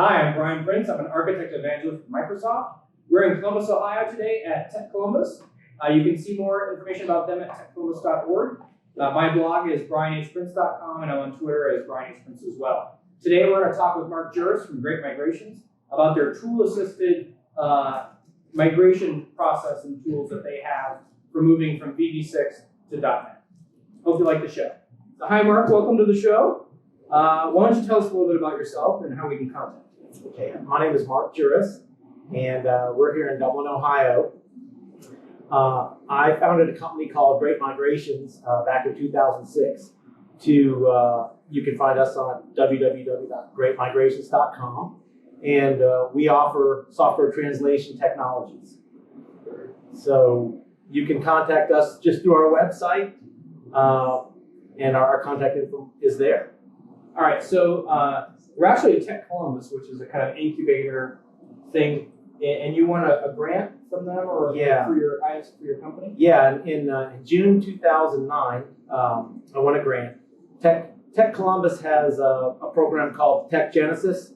Hi, I'm Brian Prince. I'm an architect evangelist for Microsoft. We're in Columbus, Ohio today at Tech Columbus. You can see more information about them at techcolumbus.org. My blog is brianhprince.com, and I'm on Twitter as brianhprince as well. Today we're going to talk with Mark Juris from Great Migrations about their tool-assisted migration process and tools that they have for moving from VB6 to .NET. Hope you like the show. So, hi, Mark. Welcome to the show. Why don't you tell us a little bit about yourself and how we can contact you? Okay, my name is Mark Juris, and we're here in Dublin, Ohio. I founded a company called Great Migrations back in 2006. You can find us on www.greatmigrations.com, and we offer software translation technologies. So you can contact us just through our website, and our contact info is there. All right, so we're actually at Tech Columbus, which is a kind of incubator thing, and you won a grant from them, or for your company? Yeah, in June 2009, I won a grant. Tech Columbus has a program called Tech Genesis,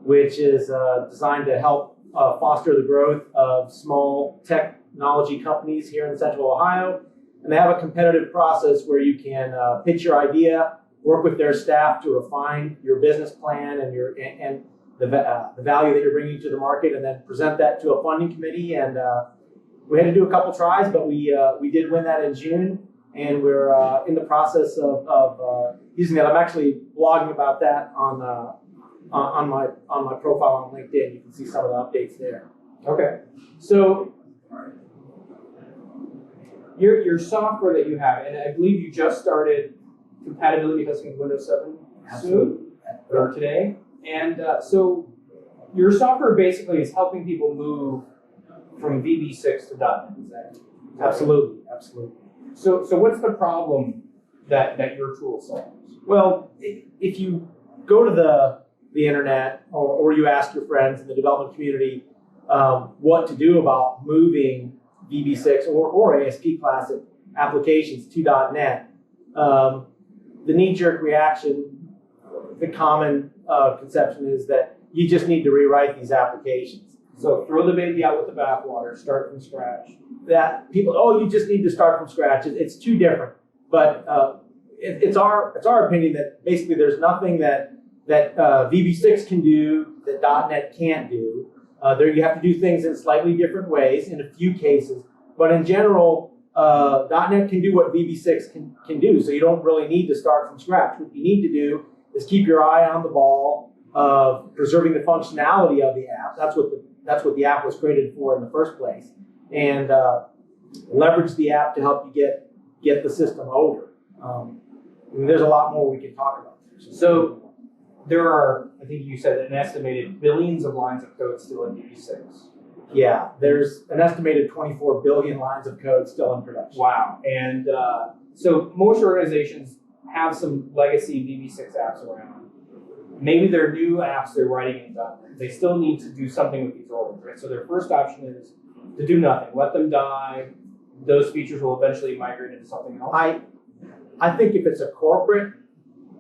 which is designed to help foster the growth of small technology companies here in Central Ohio. And they have a competitive process where you can pitch your idea, work with their staff to refine your business plan and the value that you're bringing to the market, and then present that to a funding committee. And we had to do a couple tries, but we did win that in June, and we're in the process of using that. I'm actually blogging about that on my profile on LinkedIn. You can see some of the updates there. Okay, so your software that you have, and I believe you just started compatibility testing with Windows 7 soon, or today. And so your software basically is helping people move from VB6 to .NET. Is that Absolutely. So what's the problem that your tool solves? Well, if you go to the internet or you ask your friends in the development community what to do about moving VB6 or ASP Classic applications to .NET, the knee-jerk reaction, the common conception is that you just need to rewrite these applications. So throw the baby out with the bathwater, start from scratch. You just need to start from scratch. It's too different. But it's our opinion that basically there's nothing that VB6 can do that .NET can't do. You have to do things in slightly different ways in a few cases, but in general, .NET can do what VB6 can do, so you don't really need to start from scratch. What you need to do is keep your eye on the ball of preserving the functionality of the app. That's what the app was created for in the first place, and leverage the app to help you get the system over. There's a lot more we can talk about. So there are, I think you said, an estimated billions of lines of code still in VB6. Yeah, there's an estimated 24 billion lines of code still in production. Wow. And so most organizations have some legacy VB6 apps around. Maybe they're new apps they're writing in .NET. They still need to do something with these old ones, right? So their first option is to do nothing. Let them die. Those features will eventually migrate into something else. I think if it's a corporate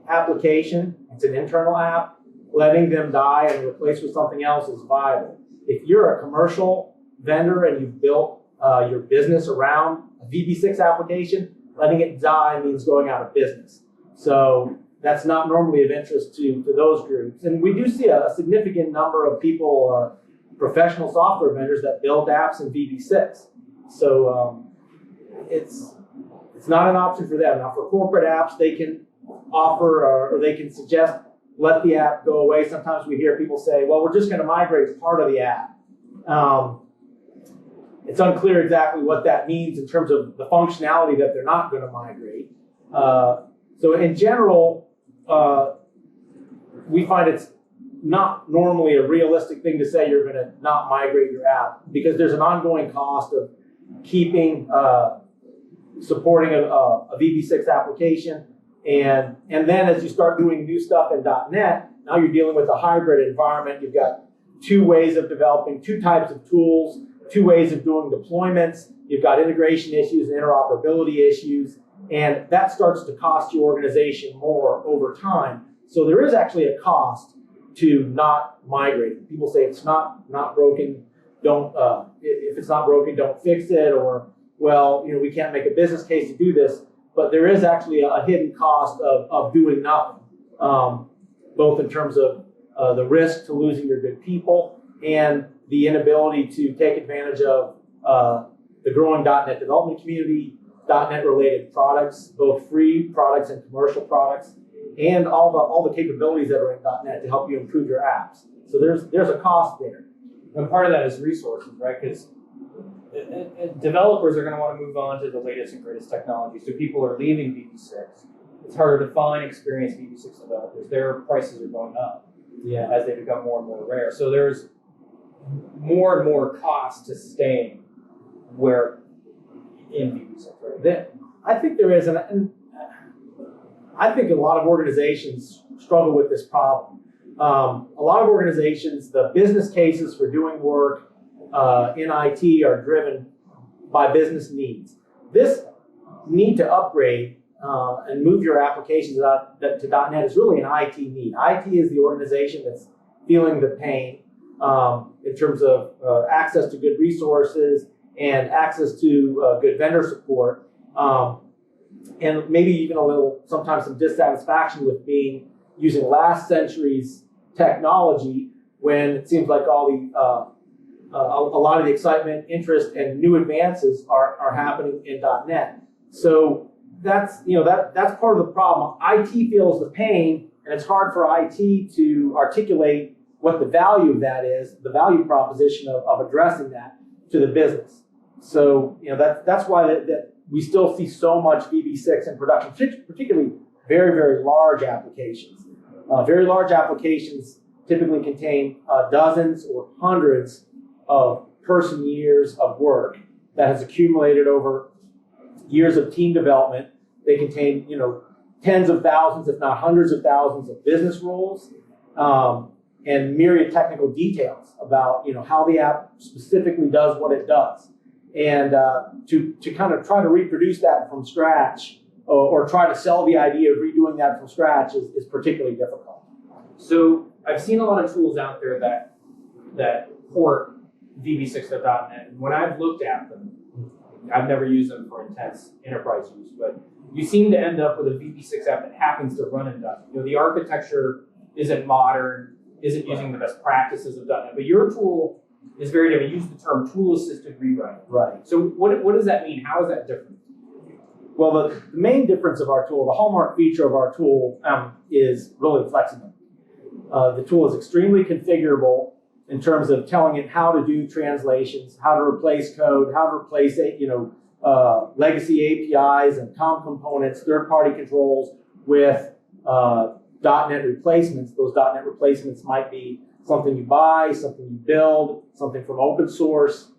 application, it's an internal app, letting them die and replace with something else is viable. If you're a commercial vendor and you've built your business around a VB6 application, letting it die means going out of business. So that's not normally of interest to those groups. And we do see a significant number of people, professional software vendors that build apps in VB6. So it's not an option for them. Now for corporate apps, they can offer or they can suggest let the app go away. Sometimes we hear people say, well, we're just going to migrate part of the app. It's unclear exactly what that means in terms of the functionality that they're not going to migrate. So in general, we find it's not normally a realistic thing to say you're going to not migrate your app, because there's an ongoing cost of keeping, supporting a VB6 application. And then as you start doing new stuff in .NET, now you're dealing with a hybrid environment. You've got two ways of developing, two types of tools, two ways of doing deployments. You've got integration issues and interoperability issues, and that starts to cost your organization more over time. So there is actually a cost to not migrate. People say it's not broken. Don't if it's not broken, don't fix it. Or well, we can't make a business case to do this. But there is actually a hidden cost of doing nothing, both in terms of the risk to losing your good people and the inability to take advantage of the growing .NET development community, .NET related products, both free products and commercial products, and all the capabilities that are in .NET to help you improve your apps. So there's a cost there. And part of that is resources, right? Because developers are going to want to move on to the latest and greatest technology. So people are leaving VB6. It's harder to find experienced VB6 developers. Their prices are going up as they become more and more rare. So there's more and more cost to staying where in VB6, right? I think there is, and I think a lot of organizations struggle with this problem. A lot of organizations, the business cases for doing work in IT are driven by business needs. This need to upgrade and move your applications to .NET is really an IT need. IT is the organization that's feeling the pain in terms of access to good resources and access to good vendor support, and maybe even sometimes some dissatisfaction with using last century's technology when it seems like all the a lot of the excitement, interest, and new advances are happening in .NET. So that's part of the problem. IT feels the pain, and it's hard for IT to articulate what the value of that is, the value proposition of addressing that to the business. So that's why that we still see so much VB6 in production, particularly very, very large applications. Very large applications typically contain dozens or hundreds of person years of work that has accumulated over years of team development. They contain, tens of thousands, if not hundreds of thousands of business rules, and myriad technical details about, how the app specifically does what it does. And to kind of try to reproduce that from scratch or try to sell the idea of redoing that from scratch is particularly difficult. So I've seen a lot of tools out there that port VB6 to .NET. And when I've looked at them, I've never used them for intense enterprise use, but you seem to end up with a VB6 app that happens to run in .NET. The architecture isn't modern, isn't using the best practices of .NET, but your tool is very different. You use the term tool-assisted rewrite. Right. So what does that mean? How is that different? Well, the main difference of our tool, the hallmark feature of our tool, is really flexibility. The tool is extremely configurable in terms of telling it how to do translations, how to replace code, how to replace legacy APIs and COM components, third-party controls with .NET replacements. Those .NET replacements might be something you buy, something you build, something from open source.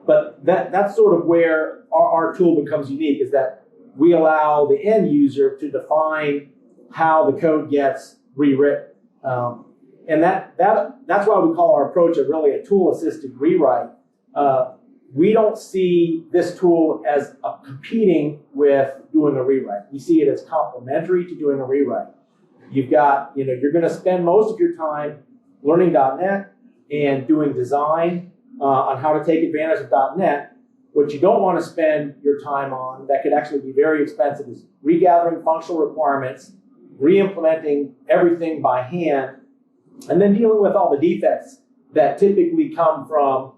But that's sort of where our tool becomes unique, is that we allow the end user to define how the code gets rewritten. And that's why we call our approach really a tool-assisted rewrite. We don't see this tool as competing with doing a rewrite. We see it as complementary to doing a rewrite. You've got, you're going to spend most of your time learning .NET and doing design on how to take advantage of .NET. What you don't want to spend your time on that could actually be very expensive is regathering functional requirements, re-implementing everything by hand, and then dealing with all the defects that typically come from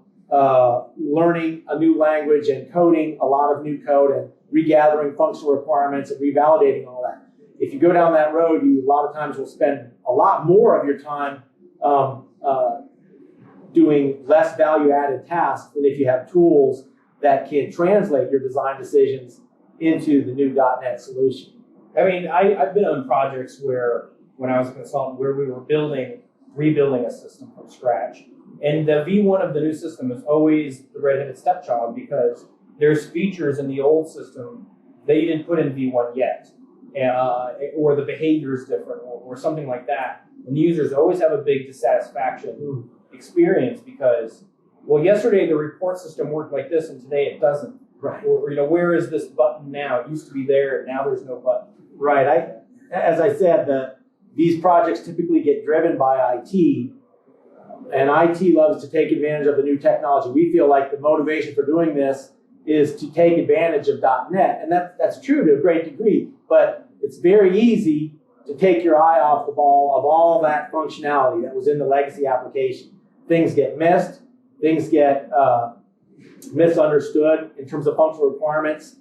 learning a new language and coding a lot of new code and regathering functional requirements and revalidating all that. If you go down that road, you a lot of times will spend a lot more of your time doing less value-added tasks than if you have tools that can translate your design decisions into the new .NET solution. I mean, I've been on projects where, when I was a consultant, where we were rebuilding a system from scratch. And the V1 of the new system is always the red-headed stepchild because there's features in the old system that you didn't put in V1 yet. Or the behavior is different or something like that. And users always have a big dissatisfaction experience because, well, yesterday the report system worked like this and today it doesn't. Right. Or where is this button now? It used to be there and now there's no button. Right. As I said, these projects typically get driven by IT, and IT loves to take advantage of the new technology. We feel like the motivation for doing this is to take advantage of .NET, and that's true to a great degree, but it's very easy to take your eye off the ball of all that functionality that was in the legacy application. Things get missed, things get misunderstood in terms of functional requirements.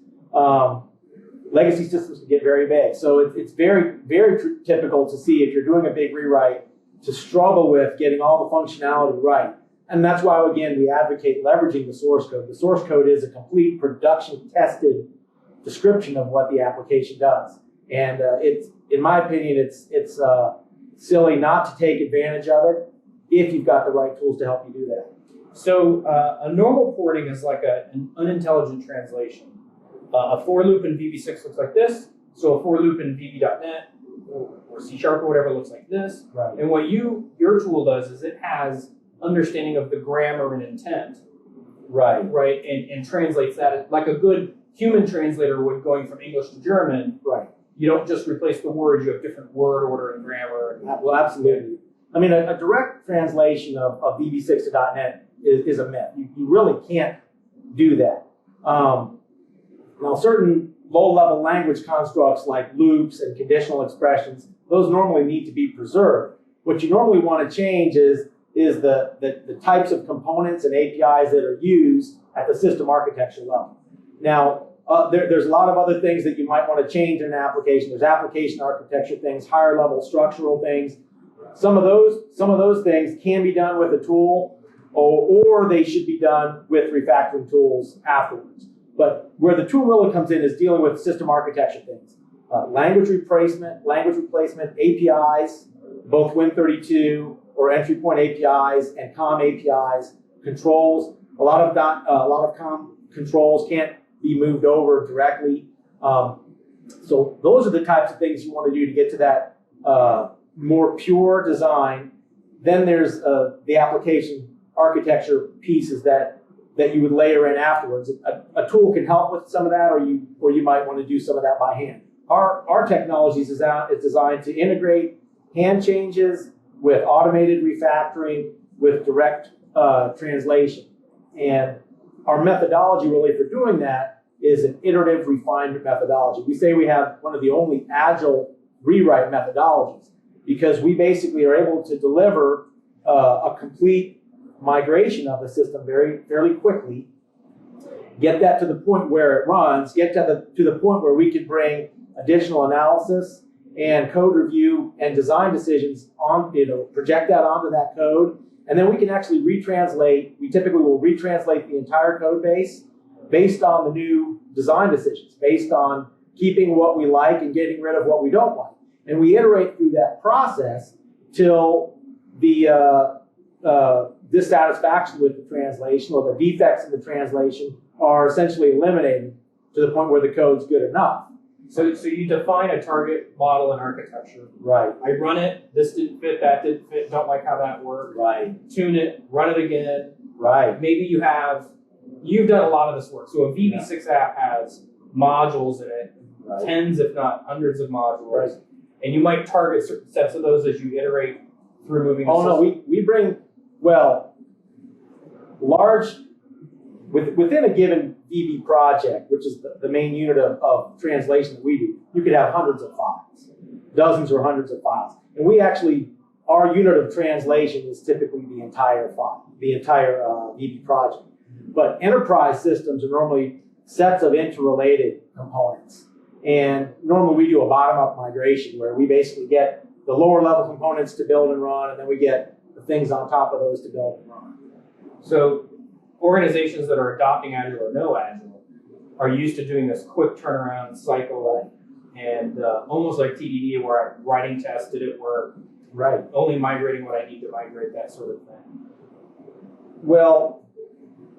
Legacy systems can get very big. So it's very, very typical to see if you're doing a big rewrite to struggle with getting all the functionality right. And that's why, again, we advocate leveraging the source code. The source code is a complete production tested description of what the application does. And it's, in my opinion, it's silly not to take advantage of it if you've got the right tools to help you do that. So a normal porting is like an unintelligent translation. A for loop in VB6 looks like this. So a for loop in VB.NET or C# or whatever looks like this. Right. And what your tool does is it has understanding of the grammar and intent. Right. Right. And translates that like a good human translator would, going from English to German. Right. You don't just replace the words, you have different word order and grammar. Well, absolutely. I mean, a direct translation of VB6 to .NET is a myth. You really can't do that. Now, certain low-level language constructs like loops and conditional expressions, those normally need to be preserved. What you normally want to change is the types of components and APIs that are used at the system architecture level. Now, there's a lot of other things that you might want to change in an application. There's application architecture things, higher level structural things. Some of those things can be done with a tool, or they should be done with refactoring tools afterwards. But where the tool really comes in is dealing with system architecture things. Language replacement, APIs, both Win32 or entry point APIs and COM APIs, controls. A lot of COM controls can't be moved over directly. So those are the types of things you want to do to get to that more pure design. Then there's the application architecture pieces that you would layer in afterwards. A tool can help with some of that, or you might want to do some of that by hand. Our technology is designed to integrate hand changes with automated refactoring with direct translation. And our methodology really for doing that is an iterative refinement methodology. We say we have one of the only agile rewrite methodologies because we basically are able to deliver a complete migration of the system fairly quickly, get that to the point where it runs, get to the point where we can bring additional analysis and code review and design decisions on, project that onto that code, and then we can actually retranslate. We typically will retranslate the entire code base based on the new design decisions, based on keeping what we like and getting rid of what we don't like. And we iterate through that process till the dissatisfaction with the translation or the defects in the translation are essentially eliminated to the point where the code's good enough. So you define a target model and architecture. Right. I run it, this didn't fit, that didn't fit, don't like how that worked. Right. Tune it, run it again. Right. Maybe you've done a lot of this work. So a VB6 app has modules in it, Right. tens if not hundreds of modules. Right. And you might target certain sets of those as you iterate through moving the system. No, we bring, within a given VB project, which is the main unit of translation that we do, you could have hundreds of files, dozens or hundreds of files. And our unit of translation is typically the entire file, the entire VB project. But enterprise systems are normally sets of interrelated components. And normally we do a bottom-up migration where we basically get the lower level components to build and run, and then we get the things on top of those to build and run. So organizations that are adopting Agile or no Agile are used to doing this quick turnaround cycle, and almost like TDD where I'm writing tests, did it work? Right. Only migrating what I need to migrate, that sort of thing. Well,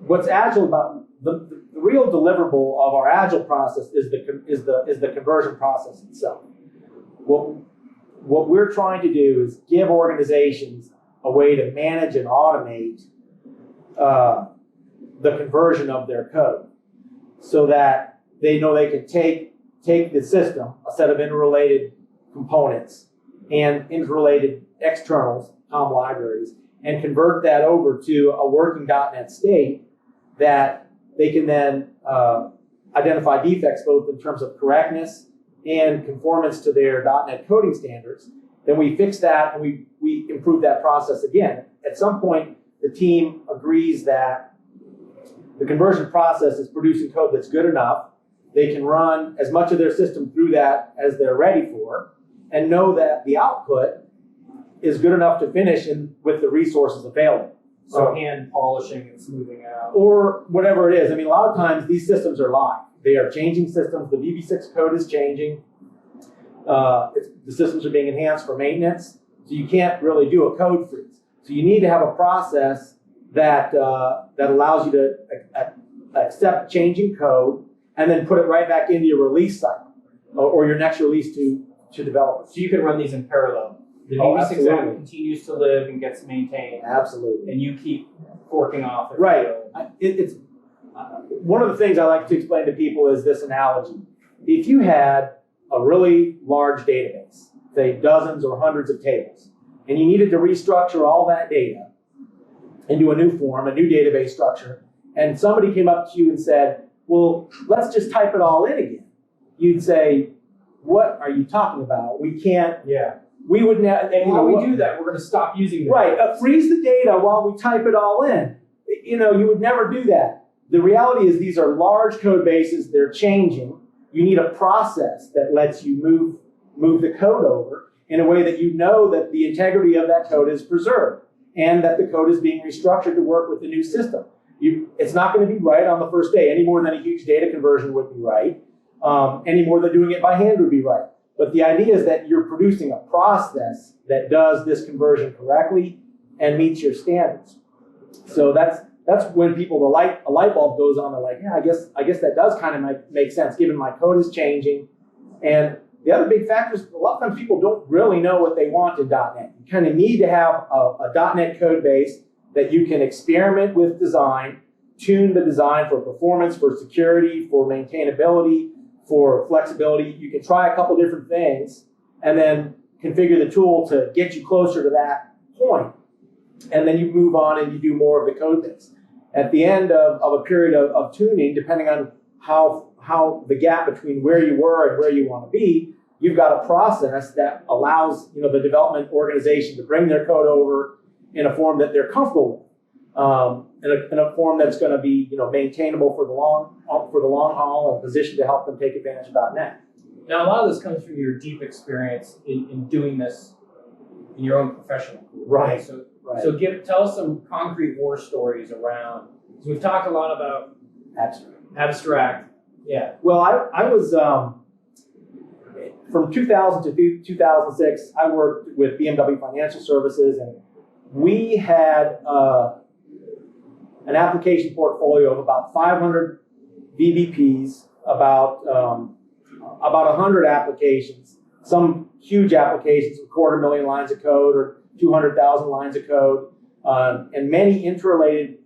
what's Agile about the real deliverable of our Agile process is the conversion process itself. What we're trying to do is give organizations a way to manage and automate the conversion of their code so that they know they can take the system, a set of interrelated components, and interrelated externals, COM libraries, and convert that over to a working .NET state that they can then identify defects both in terms of correctness and conformance to their .NET coding standards, then we fix that and we improve that process again. At some point, the team agrees that the conversion process is producing code that's good enough. They can run as much of their system through that as they're ready for, and know that the output is good enough to finish with the resources available. So hand polishing and smoothing out. Or whatever it is. I mean, a lot of times these systems are live. They are changing systems. The VB6 code is changing. The systems are being enhanced for maintenance. So you can't really do a code freeze. So you need to have a process that that allows you to accept changing code and then put it right back into your release cycle or your next release to developers. So you can run these in parallel. The VB6 app continues to live and gets maintained. Absolutely. And you keep forking off. Right. It's one of the things I like to explain to people is this analogy. If you had a really large database, say dozens or hundreds of tables, and you needed to restructure all that data into a new form, a new database structure, and somebody came up to you and said, well, let's just type it all in again. You'd say, what are you talking about? We can't. Yeah. We would now. And while we do that, we're going to stop using the right. Freeze the data while we type it all in. You would never do that. The reality is these are large code bases. They're changing. You need a process that lets you move the code over in a way that you know that the integrity of that code is preserved and that the code is being restructured to work with the new system. It's not going to be right on the first day any more than a huge data conversion would be right. Any more than doing it by hand would be right. But the idea is that you're producing a process that does this conversion correctly and meets your standards. So that's when a light bulb goes on. They're like, yeah, I guess that does kind of make sense given my code is changing. And the other big factor is a lot of times people don't really know what they want in .NET. You kind of need to have a .NET code base that you can experiment with design, tune the design for performance, for security, for maintainability, for flexibility. You can try a couple different things and then configure the tool to get you closer to that point. And then you move on and you do more of the code base. At the end of a period of tuning, depending on how the gap between where you were and where you want to be, you've got a process that allows the development organization to bring their code over in a form that they're comfortable with, in a form that's going to be maintainable for the long haul and positioned to help them take advantage of .NET. Now, a lot of this comes from your deep experience in doing this in your own professional career. Right. So Right. tell us some concrete war stories around. So we've talked a lot about abstract. Yeah. Well, I was from 2000 to 2006. I worked with BMW Financial Services, and we had an application portfolio of about 500 VBPs, about 100 applications, some huge applications with 250,000 lines of code or 200,000 lines of code, and many interrelated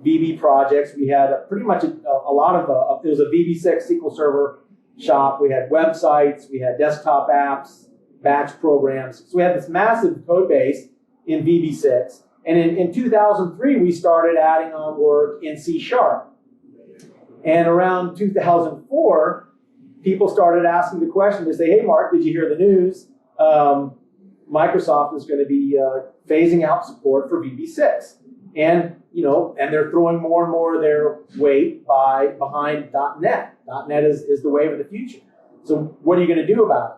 VB projects. We had pretty much a lot of, it was a VB6 SQL Server shop. We had websites, we had desktop apps, batch programs. So we had this massive code base in VB6. And in 2003, we started adding on work in C#. And around 2004, people started asking the question to say, hey, Mark, did you hear the news? Microsoft is going to be phasing out support for VB6. And, and they're throwing more and more of their weight behind .NET. .NET is the wave of the future. So what are you going to do about it?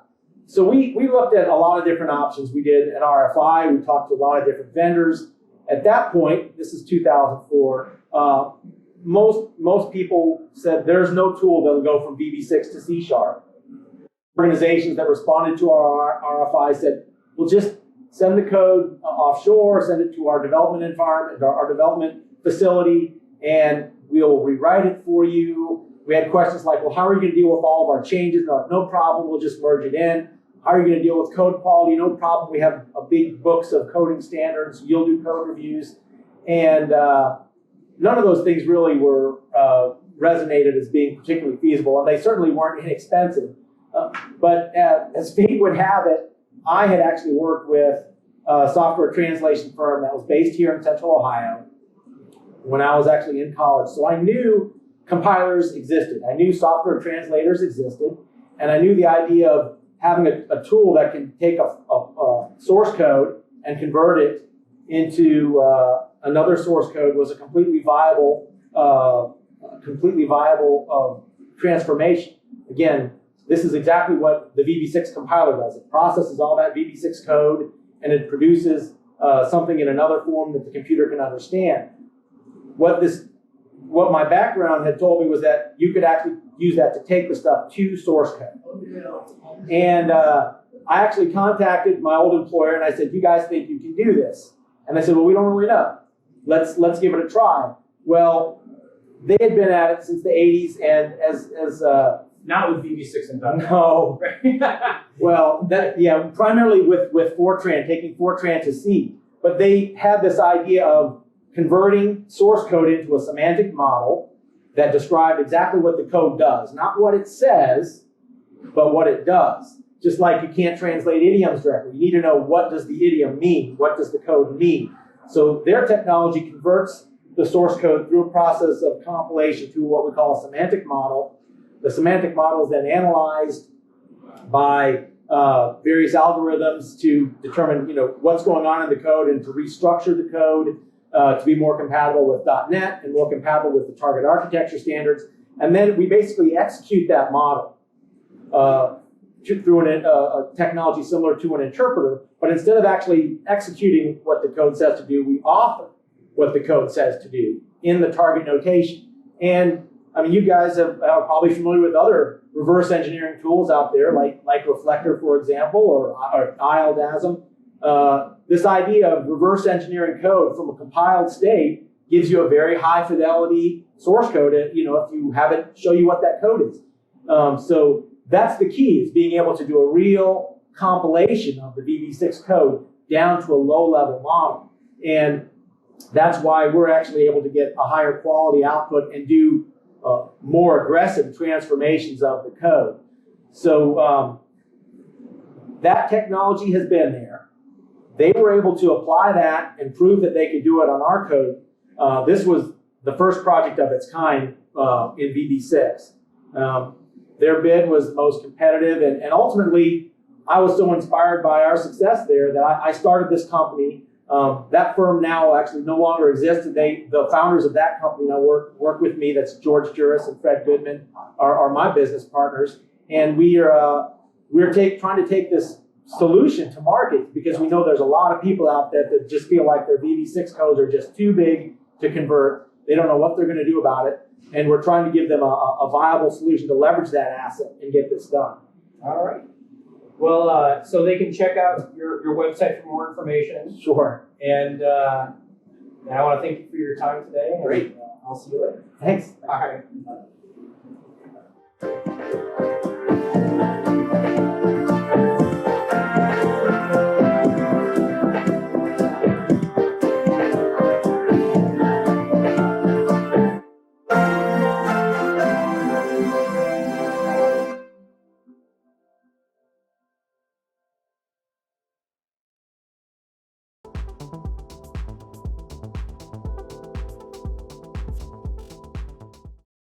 So we looked at a lot of different options. We did an RFI. We talked to a lot of different vendors. At that point, this is 2004, most people said there's no tool that will go from VB6 to C#. Organizations that responded to our RFI said, we'll just send the code offshore, send it to our development environment, our development facility, and we'll rewrite it for you. We had questions like, well, how are you going to deal with all of our changes? No problem, we'll just merge it in. How are you going to deal with code quality? No problem, we have a big books of coding standards. You'll do code reviews. And none of those things really were resonated as being particularly feasible, and they certainly weren't inexpensive. But as fate would have it, I had actually worked with a software translation firm that was based here in Central Ohio when I was actually in college. So I knew compilers existed. I knew software translators existed. And I knew the idea of having a tool that can take a source code and convert it into another source code was a completely viable transformation. Again, this is exactly what the VB6 compiler does. It processes all that VB6 code and it produces something in another form that the computer can understand. What my background had told me was that you could actually use that to take the stuff to source code. And I actually contacted my old employer and I said, "You guys think you can do this?" And they said, "Well, we don't really know. Let's give it a try." Well, they had been at it since the 80s, and as Not with VB6 and .NET. no, well, primarily with Fortran, taking Fortran to C. But they had this idea of converting source code into a semantic model that described exactly what the code does, not what it says, but what it does. Just like you can't translate idioms directly, you need to know what does the idiom mean, what does the code mean. So their technology converts the source code through a process of compilation to what we call a semantic model. The semantic model is then analyzed by various algorithms to determine, what's going on in the code and to restructure the code to be more compatible with .NET and more compatible with the target architecture standards. And then we basically execute that model through a technology similar to an interpreter. But instead of actually executing what the code says to do, we author what the code says to do in the target notation. And I mean, you guys are probably familiar with other reverse engineering tools out there, like Reflector, for example, or Agile DASM. This idea of reverse engineering code from a compiled state gives you a very high fidelity source code. If you have it show you what that code is. So that's the key, is being able to do a real compilation of the VB6 code down to a low-level model. And that's why we're actually able to get a higher quality output and do more aggressive transformations of the code. So that technology has been there. They were able to apply that and prove that they could do it on our code. This was the first project of its kind in VB6. Their bid was the most competitive, and ultimately, I was so inspired by our success there that I started this company. That firm now actually no longer exists. The founders of that company now work with me. That's George Juris and Fred Goodman are my business partners, and we're trying to take this solution to market because we know there's a lot of people out there that just feel like their VB6 codes are just too big to convert. They don't know what they're going to do about it, and we're trying to give them a viable solution to leverage that asset and get this done. All right. Well, so they can check out your website for more information. Sure. And I want to thank you for your time today. Great. I'll see you later. Thanks. All right.